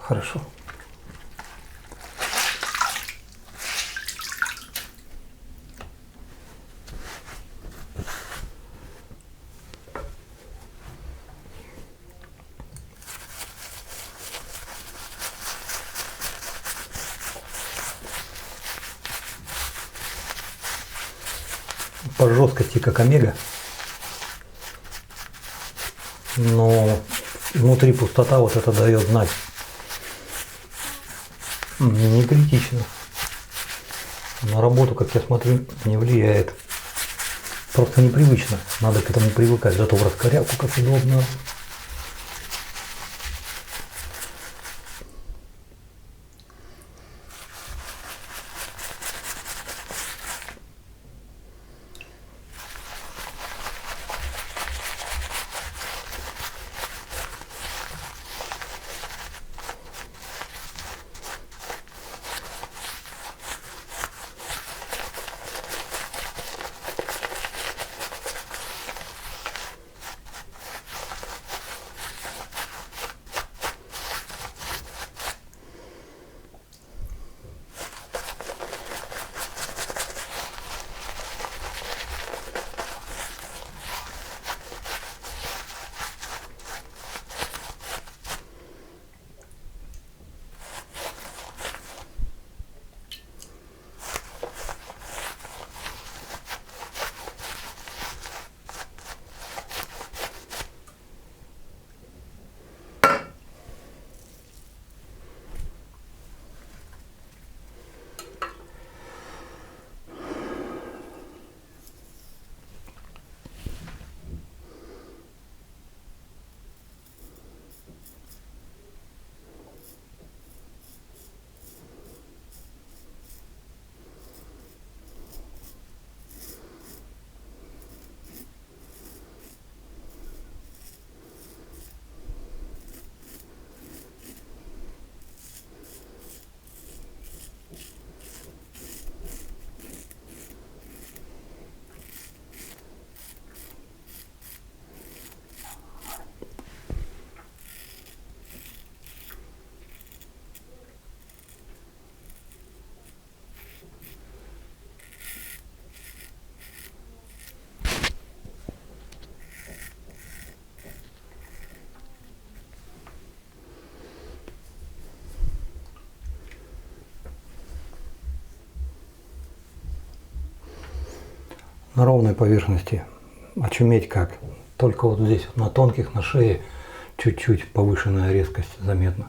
Хорошо. По жесткости как омега. Но внутри пустота вот это дает знать. Не критично. На работу, как я смотрю, не влияет. Просто непривычно. Надо к этому привыкать. Зато в раскорявку как удобно. На ровной поверхности очуметь как. Только вот здесь вот на тонких, на шее чуть-чуть повышенная резкость заметна.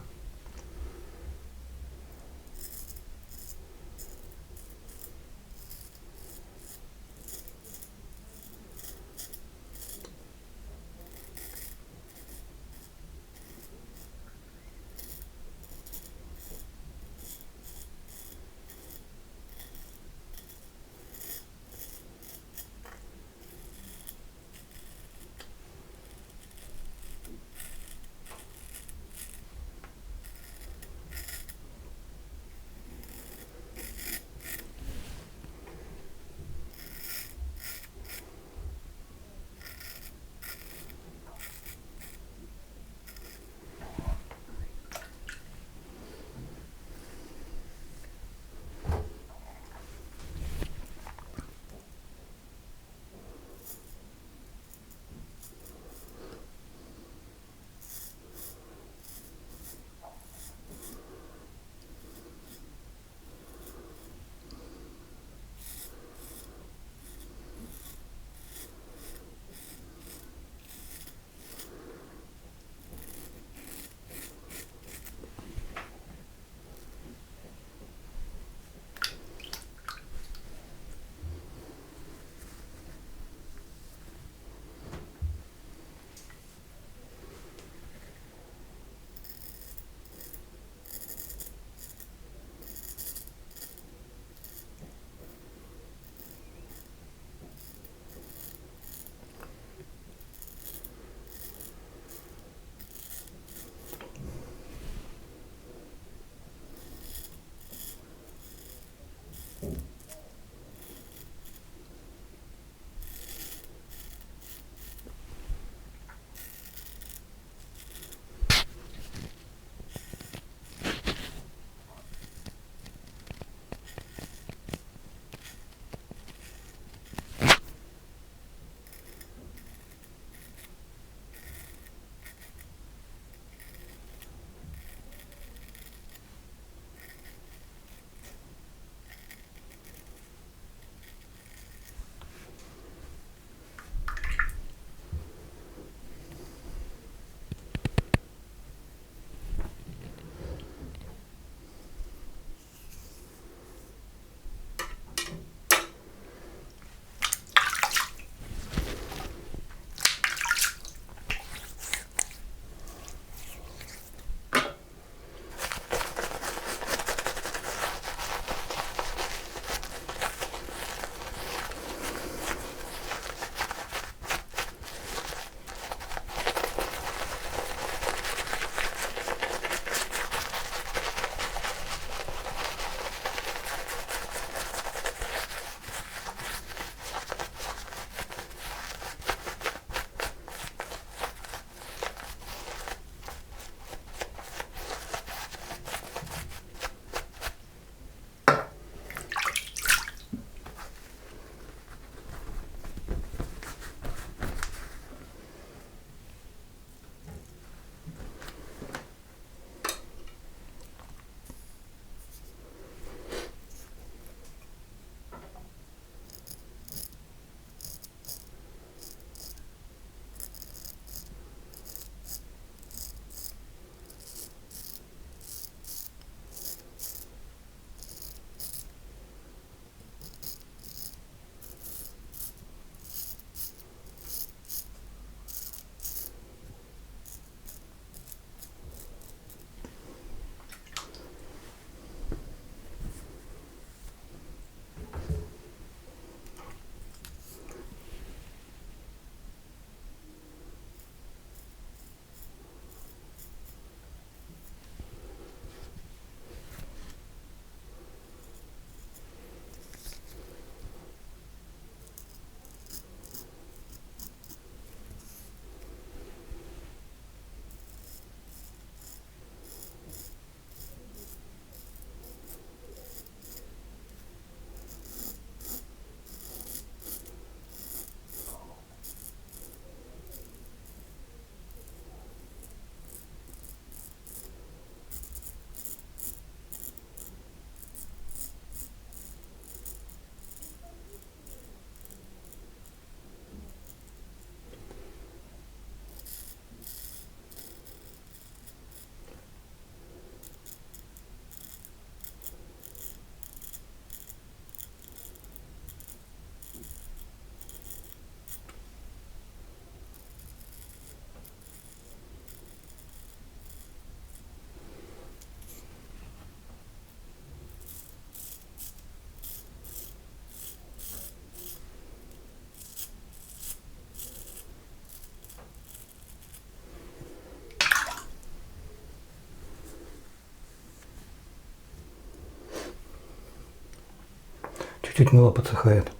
чуть-чуть мыло подсыхает.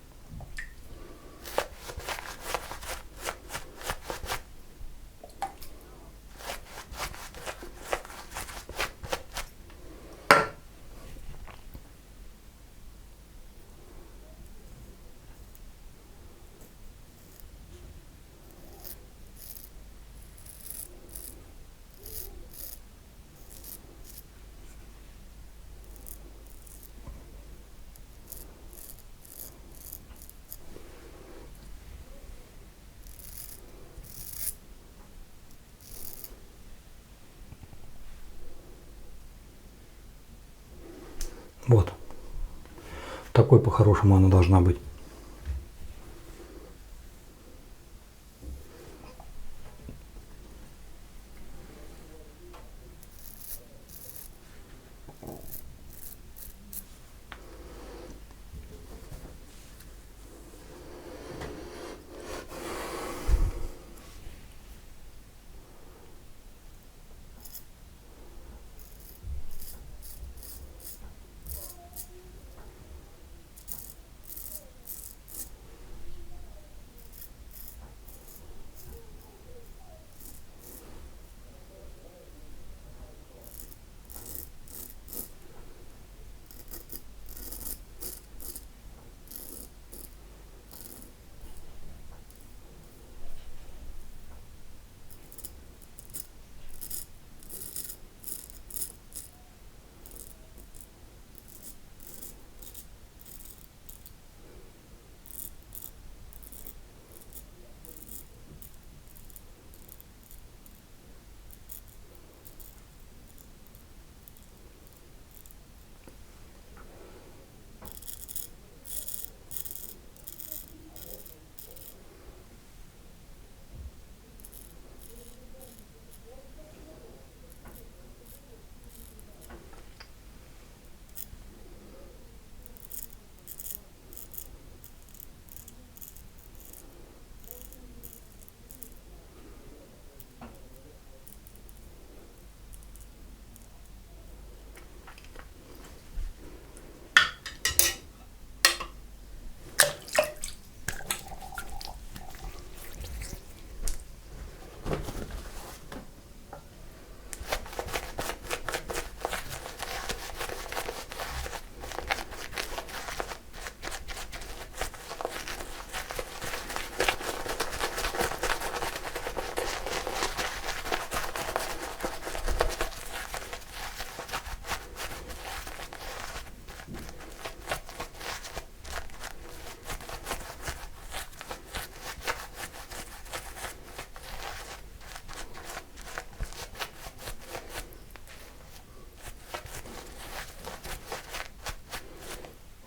Вот. Такой по-хорошему она должна быть.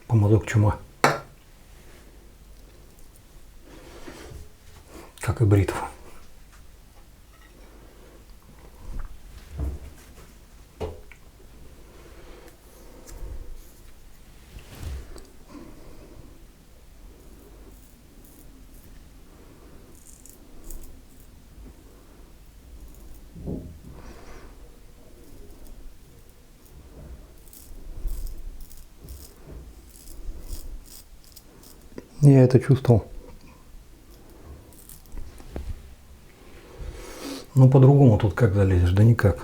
Помазок чума. Как и бритва. Я это чувствовал. Ну по-другому тут как залезешь? Да никак.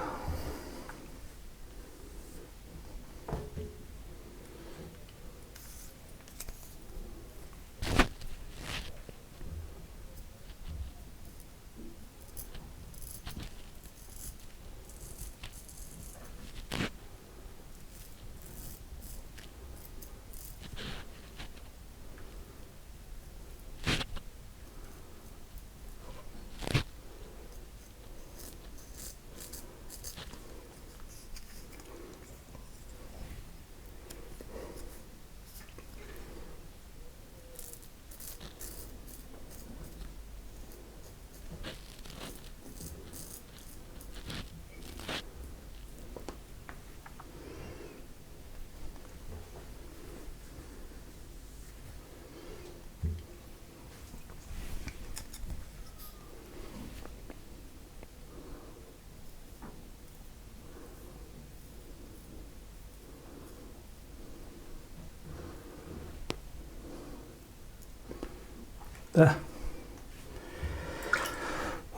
Да.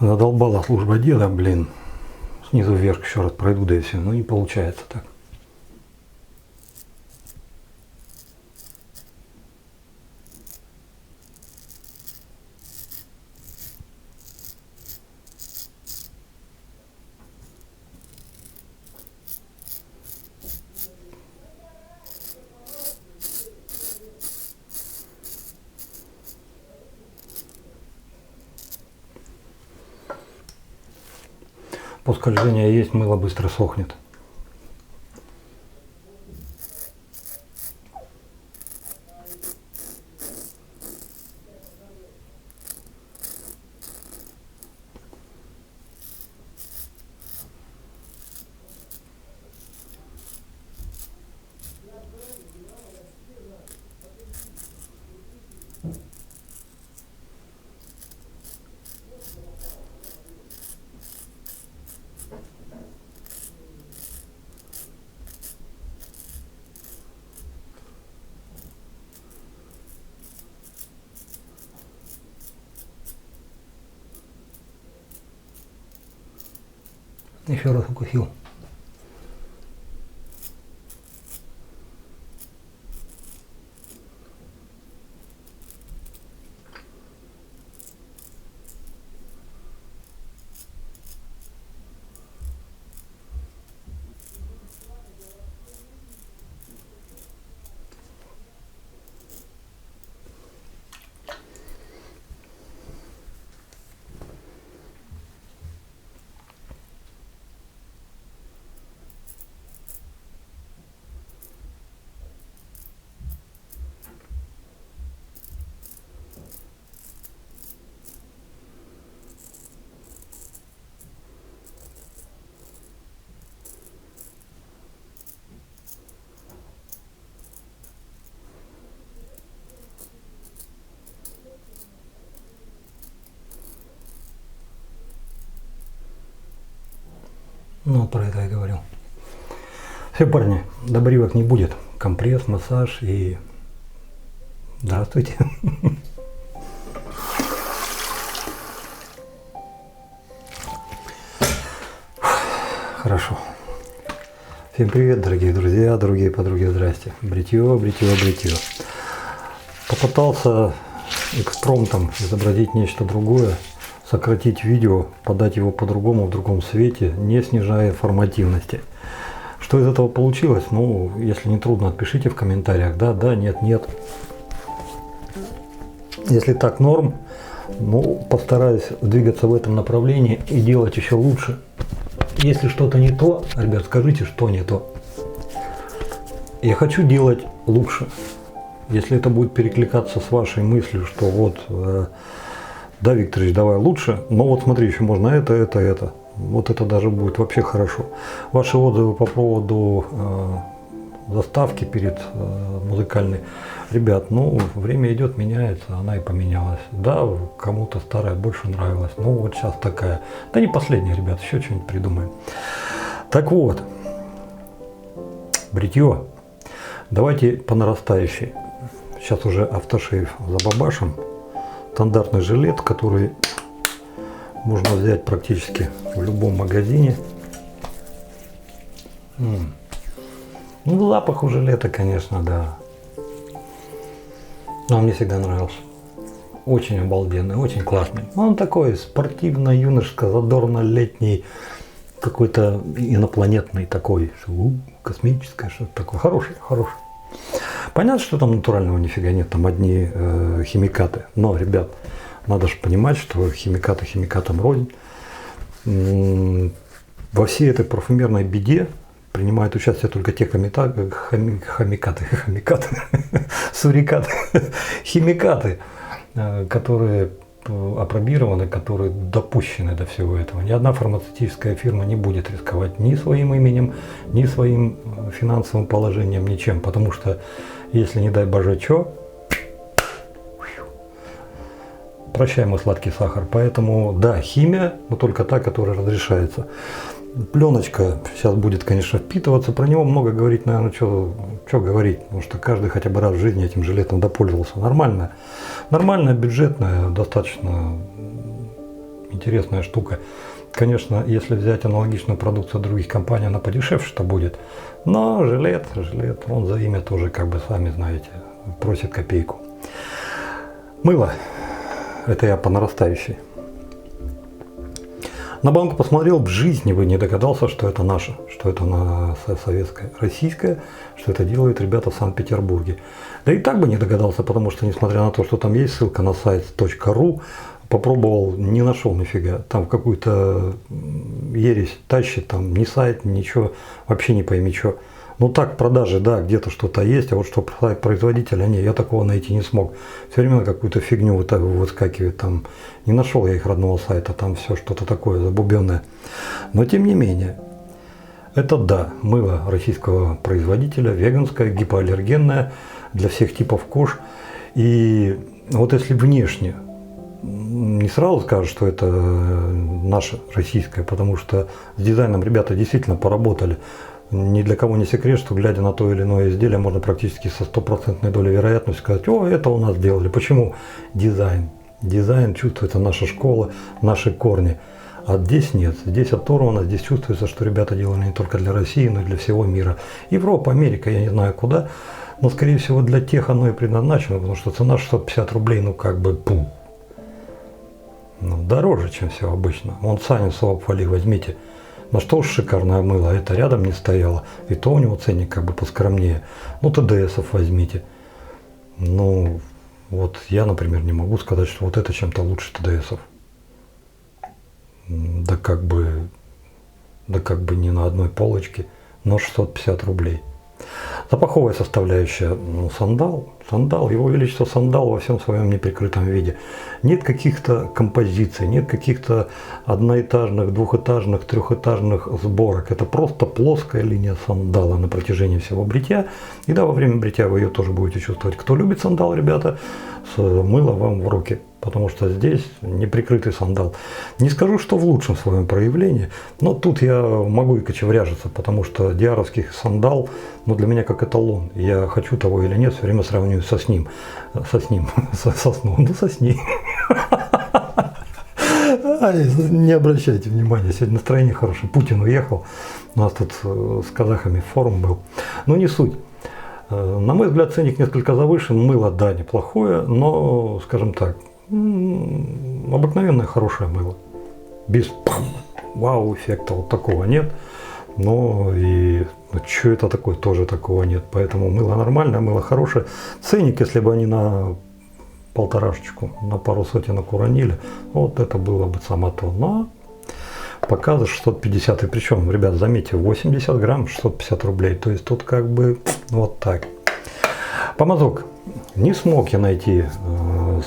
Задолбала служба деда, блин. Снизу вверх еще раз пройду, да и все. Ну не получается так. После скольжения есть, мыло быстро сохнет. Еще раз укусил. Ну, про это я говорил. Все, парни, добривок не будет. Компресс, массаж и... Здравствуйте. Хорошо. Всем привет, дорогие друзья, дорогие подруги, здрасте. Бритье, бритье, бритье. Попытался экспромтом изобразить нечто другое, сократить видео, подать его по-другому, в другом свете, не снижая информативности. Что из этого получилось? Ну, если не трудно, отпишите в комментариях. Да, да, нет, нет. Если так норм, ну, постараюсь двигаться в этом направлении и делать еще лучше. Если что-то не то, ребят, скажите, что не то. Я хочу делать лучше. Если это будет перекликаться с вашей мыслью, что вот, да, Викторович, давай лучше, но вот смотри, еще можно это. Вот это даже будет вообще хорошо. Ваши отзывы по поводу заставки перед музыкальной. Ребят, ну, время идет, меняется, она и поменялась. Да, кому-то старая больше нравилась, ну вот сейчас такая. Да не последняя, ребят, еще что-нибудь придумаем. Так вот, бритье. Давайте по нарастающей. Сейчас уже автошейв забабашим. Стандартный жилет, который можно взять практически в любом магазине. Ну, запах у жилета, конечно, да. Но мне всегда нравился. Очень обалденный, очень классный. Он такой спортивно-юношеско-задорно-летний, какой-то инопланетный такой, космическое что-то такое. Хороший. Понятно, что там натурального нифига нет, там одни химикаты. Но, ребят, надо же понимать, что химикаты химикатам рознь. Во всей этой парфюмерной беде принимают участие только те химикаты, которые апробированы, которые допущены до всего этого. Ни одна фармацевтическая фирма не будет рисковать ни своим именем, ни своим финансовым положением, ничем, потому что если, не дай боже, что, прощай мой сладкий сахар. Поэтому, да, химия, но только та, которая разрешается. Пленочка сейчас будет, конечно, впитываться. Про него много говорить, наверное, что говорить. Потому что каждый хотя бы раз в жизни этим жилетом допользовался. Нормально. Нормальная, бюджетная, достаточно интересная штука. Конечно, если взять аналогичную продукцию других компаний, она подешевше-то будет. Но жилет, он за имя тоже, как бы сами знаете, просит копейку. Мыло. Это я по нарастающей. На банку посмотрел, в жизни бы не догадался, что это наше, что это советское, российское, что это делают ребята в Санкт-Петербурге. Да и так бы не догадался, потому что, несмотря на то, что там есть ссылка на сайт .ru, попробовал, не нашел нифига. Там какую-то ересь тащит, там ни сайт, ничего, вообще не пойми что. Ну так, продажи, да, где-то что-то есть, а вот что сайт производителя, не, я такого найти не смог. Все время какую-то фигню выскакивает, там не нашел я их родного сайта, там все что-то такое забубенное. Но тем не менее, это да, мыло российского производителя, веганское, гипоаллергенное, для всех типов кож. И вот если внешне не сразу скажут, что это наше российское, потому что с дизайном ребята действительно поработали. Ни для кого не секрет, что глядя на то или иное изделие, можно практически со 100% долей вероятности сказать: о, это у нас сделали. Почему? Дизайн. Дизайн чувствуется, наша школа, наши корни. А здесь нет, здесь оторвано, здесь чувствуется, что ребята делали не только для России, но и для всего мира. Европа, Америка, я не знаю куда, но скорее всего для тех оно и предназначено, потому что цена 650 рублей, ну как бы пум. Ну, дороже, чем все обычно. Вон Санин Суапфали возьмите. На что уж шикарное мыло, а это рядом не стояло. И то у него ценник как бы поскромнее. Ну, ТДСов возьмите. Ну, вот я, например, не могу сказать, что вот это чем-то лучше ТДСов. Да как бы не на одной полочке, но 650 рублей. Запаховая составляющая, ну, сандал, его величество сандал во всем своем неприкрытом виде. Нет каких-то композиций, нет каких-то одноэтажных, двухэтажных, трехэтажных сборок. Это просто плоская линия сандала на протяжении всего бритья. И да, во время бритья вы ее тоже будете чувствовать. Кто любит сандал, ребята, с мыло вам в руки. Потому что здесь неприкрытый сандал. Не скажу, что в лучшем своем проявлении, но тут я могу и кочевряжиться, потому что диаровский сандал, ну, для меня как эталон. Я хочу того или нет, все время сравниваю со ним. Не обращайте внимания, сегодня настроение хорошее. Путин уехал, у нас тут с казахами форум был. Но не суть. На мой взгляд, ценник несколько завышен. Мыло, да, неплохое, но, скажем так, обыкновенное хорошее мыло. Без вау-эффекта вот такого нет. Но и что это такое, тоже такого нет. Поэтому мыло нормальное, мыло хорошее. Ценник, если бы они на полторашечку, на пару сотенок уронили, вот это было бы само то. Но пока за 650. И причем, ребят, заметьте, 80 грамм 650 рублей. То есть тут как бы вот так. Помазок. Не смог я найти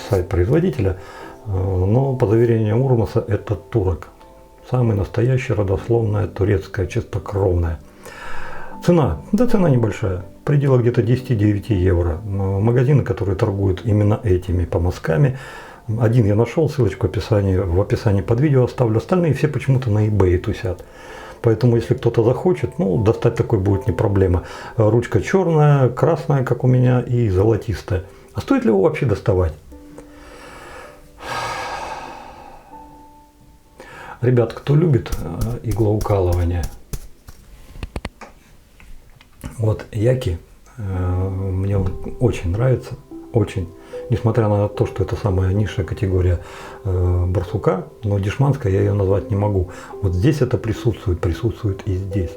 сайт производителя, но по заверениям Урмаса это турок. Самый настоящий, родословная, турецкая, чистокровная. Цена? Да, цена небольшая. В пределах где-то 10-9 евро. Магазины, которые торгуют именно этими помазками. Один я нашел, ссылочку в описании под видео оставлю. Остальные все почему-то на eBay тусят. Поэтому, если кто-то захочет, ну, достать такой будет не проблема. Ручка черная, красная, как у меня, и золотистая. А стоит ли его вообще доставать? Ребят, кто любит иглоукалывание, вот Яки, мне он очень нравится, очень. Несмотря на то, что это самая низшая категория барсука, но дешманская я ее назвать не могу. Вот здесь это присутствует и здесь.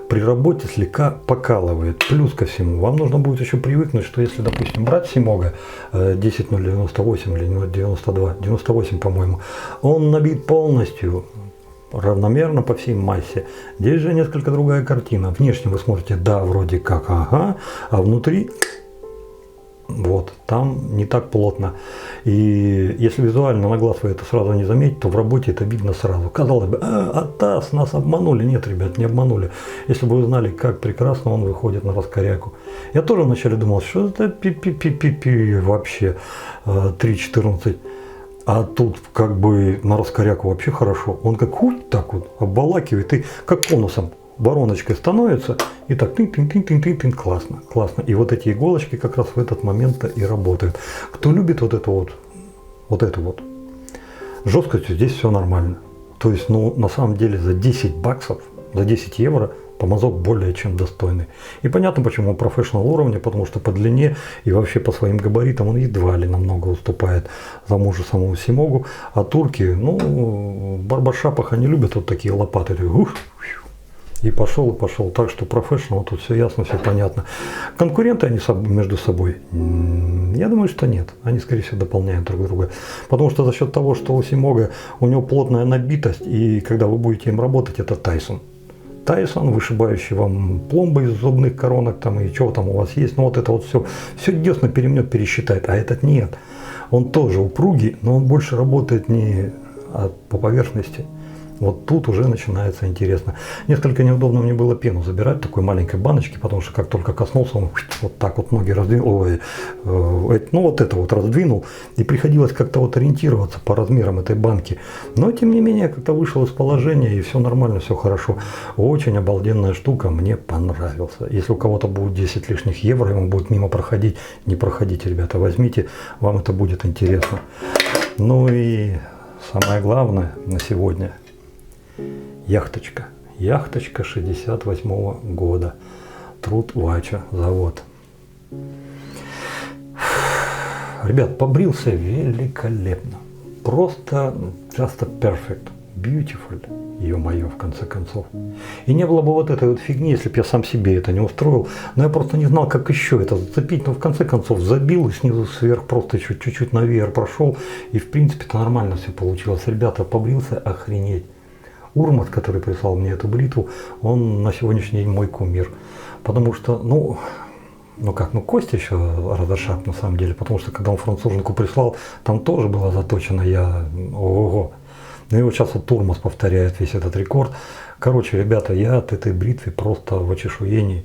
При работе слегка покалывает. Плюс ко всему, вам нужно будет еще привыкнуть, что если, допустим, брать Симога 10098 или 92, 98, по-моему, он набит полностью, равномерно по всей массе. Здесь же несколько другая картина. Внешне вы смотрите, да, вроде как, ага, а внутри... Вот, там не так плотно. И если визуально на глаз вы это сразу не заметите, то в работе это видно сразу. Казалось бы, АТАС, нас обманули. Нет, ребят, не обманули. Если бы вы знали, как прекрасно он выходит на раскоряку. Я тоже вначале думал, что это пи-пи-пи-пи-пи вообще 3.14. А тут как бы на раскоряку вообще хорошо. Он как хоть так вот обволакивает и как конусом. вороночкой становится, и так тын-тын-тын-тын-тын, классно, классно. И вот эти иголочки как раз в этот момент и работают. Кто любит вот эту вот жесткостью, здесь все нормально. То есть, ну, на самом деле за 10 баксов, за 10 евро помазок более чем достойный. И понятно, почему профессионал уровня, потому что по длине и вообще по своим габаритам он едва ли намного уступает тому же самому Симогу. А турки, ну, в барбершапах они любят вот такие лопаты. И пошел, и пошел. Так что профессионал, тут все ясно, все понятно. Конкуренты они между собой? Я думаю, что нет. Они, скорее всего, дополняют друг друга. Потому что за счет того, что у Симога, у него плотная набитость, и когда вы будете им работать, это Тайсон. Тайсон, вышибающий вам пломбы из зубных коронок там и чего там у вас есть. Ну вот это вот все десно перемнет, пересчитает. А этот нет. Он тоже упругий, но он больше работает не по поверхности. Вот тут уже начинается интересно. Несколько неудобно мне было пену забирать в такой маленькой баночке, потому что как только коснулся, он вот так вот ноги раздвинул, ну вот это вот раздвинул, и приходилось как-то вот ориентироваться по размерам этой банки. Но тем не менее как-то вышел из положения, и все нормально, все хорошо. Очень обалденная штука, мне понравился. Если у кого-то будет 10 лишних евро, ему будет мимо проходить, не проходите, ребята, возьмите, вам это будет интересно. Ну и самое главное на сегодня. Яхточка. Яхточка 68-го года. Труд Вача завод. Ребят, побрился великолепно. Просто just perfect. Beautiful. Ё-моё, в конце концов. И не было бы вот этой вот фигни, если бы я сам себе это не устроил. Но я просто не знал, как еще это зацепить. Но в конце концов забил и снизу сверх просто еще чуть-чуть на веер прошел. И в принципе-то нормально все получилось. Ребята, побрился охренеть. Урмат, который прислал мне эту бритву, он на сегодняшний день мой кумир. Потому что, ну Костя еще разошап на самом деле, потому что когда он француженку прислал, там тоже было заточено, ого. Ну и вот сейчас вот Урмат повторяет весь этот рекорд. Короче, ребята, я от этой бритвы просто в очешуении.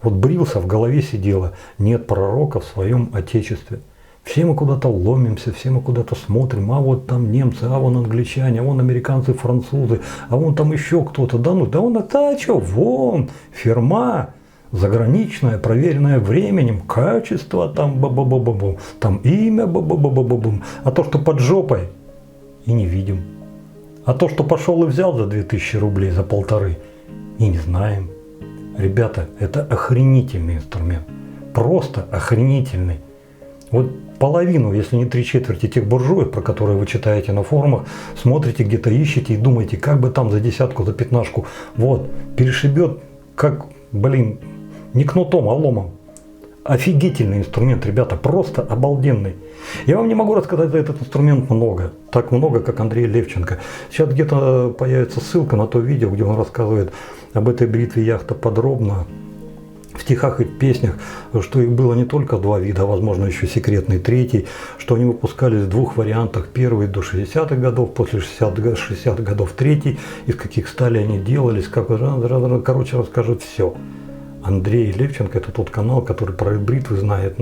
Вот брился, в голове сидело, нет пророка в своем отечестве. Все мы куда-то ломимся, все мы куда-то смотрим, а вот там немцы, а вон англичане, а вон американцы, французы, а вон там еще кто-то. Вон, фирма заграничная, проверенная временем, качество там, ба-ба-ба-ба-бум, там имя, ба-ба-ба-ба-бум. А то, что под жопой, и не видим. А то, что пошел и взял за 2000 рублей, за 1500, и не знаем. Ребята, это охренительный инструмент. Просто охренительный. Вот половину, если не 3/4 тех буржуев, про которые вы читаете на форумах, смотрите, где-то ищете и думаете, как бы там за десятку, за 15, вот, перешибет, как, не кнутом, а ломом. Офигительный инструмент, ребята, просто обалденный. Я вам не могу рассказать за этот инструмент много, так много, как Андрей Левченко. Сейчас где-то появится ссылка на то видео, где он рассказывает об этой бритве Яхта подробно. В стихах и песнях, что их было не только 2 вида, а возможно еще секретный 3, что они выпускались в 2 вариантах. Первый до 60-х годов, после 60-х годов 3, из каких стали они делались, короче, расскажет все. Андрей Левченко — это тот канал, который про бритвы знает,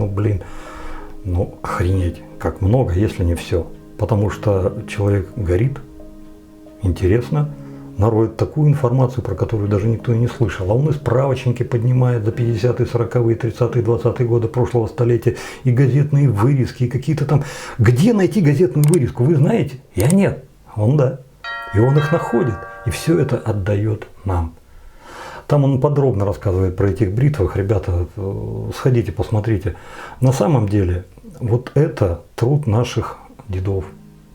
охренеть, как много, если не все. Потому что человек горит, интересно, нароет такую информацию, про которую даже никто и не слышал. А он и справочники поднимает за 50-е, 40-е, 30-е, 20-е годы прошлого столетия, и газетные вырезки, и какие-то там... Где найти газетную вырезку, вы знаете? Я нет. Он да. И он их находит. И все это отдает нам. Там он подробно рассказывает про этих бритвах. Ребята, сходите, посмотрите. На самом деле, вот это труд наших дедов,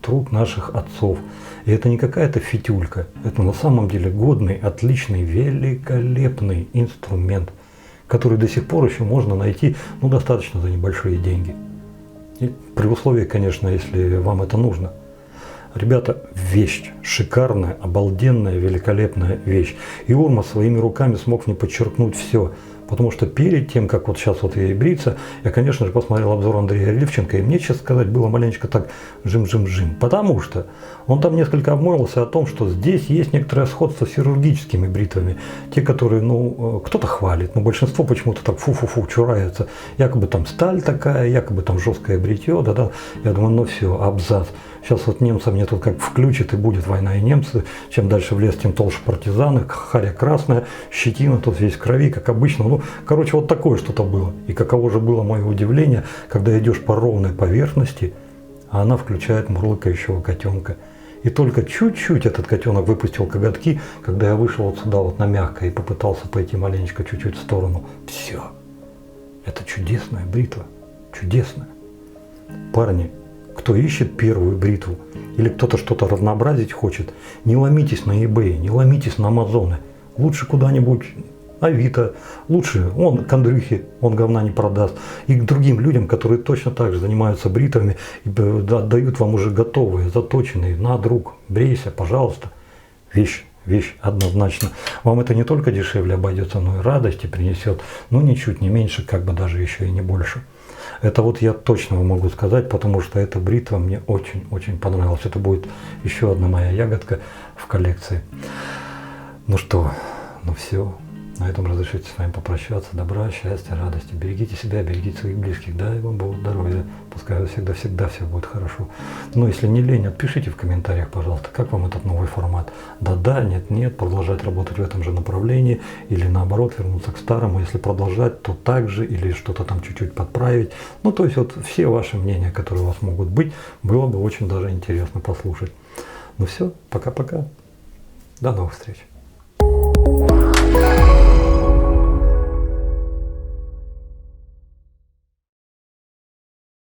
труд наших отцов. И это не какая-то фитюлька. Это на самом деле годный, отличный, великолепный инструмент, который до сих пор еще можно найти, достаточно за небольшие деньги. И при условии, конечно, если вам это нужно. Ребята, вещь шикарная, обалденная, великолепная вещь. И Урмат своими руками смог мне подчеркнуть все. Потому что перед тем, как вот сейчас вот я и бриться, я, конечно же, посмотрел обзор Андрея Ливченко, и мне, честно сказать, было маленечко так жим-жим-жим. Потому что он там несколько обмолвился о том, что здесь есть некоторое сходство с хирургическими бритвами. Те, которые, ну, кто-то хвалит, но большинство почему-то так фу-фу-фу чурается. Якобы там сталь такая, якобы там жесткое бритье, да-да. Я думаю, ну все, абзац. Сейчас вот немцы мне тут как включат, и будет война, и немцы, чем дальше в лес, тем толще партизаны, харя красная, щетина, тут весь в крови, как обычно. Ну, короче, вот такое что-то было. И каково же было мое удивление, когда идешь по ровной поверхности, а она включает мурлыкающего котенка. И только чуть-чуть этот котенок выпустил коготки, когда я вышел вот сюда вот на мягкое и попытался пойти маленечко чуть-чуть в сторону. Все. Это чудесная бритва. Чудесная. Парни, кто ищет первую бритву, или кто-то что-то разнообразить хочет, не ломитесь на eBay, не ломитесь на Амазоны. Лучше куда-нибудь Авито, лучше он к Андрюхе, он говна не продаст. И к другим людям, которые точно так же занимаются бритвами и дают вам уже готовые, заточенные, на, друг, брейся, пожалуйста. Вещь однозначно. Вам это не только дешевле обойдется, но и радости принесет, но ничуть не меньше, как бы даже еще и не больше. Это вот я точно могу сказать, потому что эта бритва мне очень-очень понравилась. Это будет еще одна моя ягодка в коллекции. Ну что, ну все. На этом разрешите с вами попрощаться. Добра, счастья, радости. Берегите себя, берегите своих близких. Дай вам Бог здоровья. Пускай всегда все будет хорошо. Но если не лень, отпишите в комментариях, пожалуйста, как вам этот новый формат. Да, нет, продолжать работать в этом же направлении. Или наоборот, вернуться к старому. Если продолжать, то так же. Или что-то там чуть-чуть подправить. Ну, то есть вот все ваши мнения, которые у вас могут быть, было бы очень даже интересно послушать. Ну все, пока-пока. До новых встреч.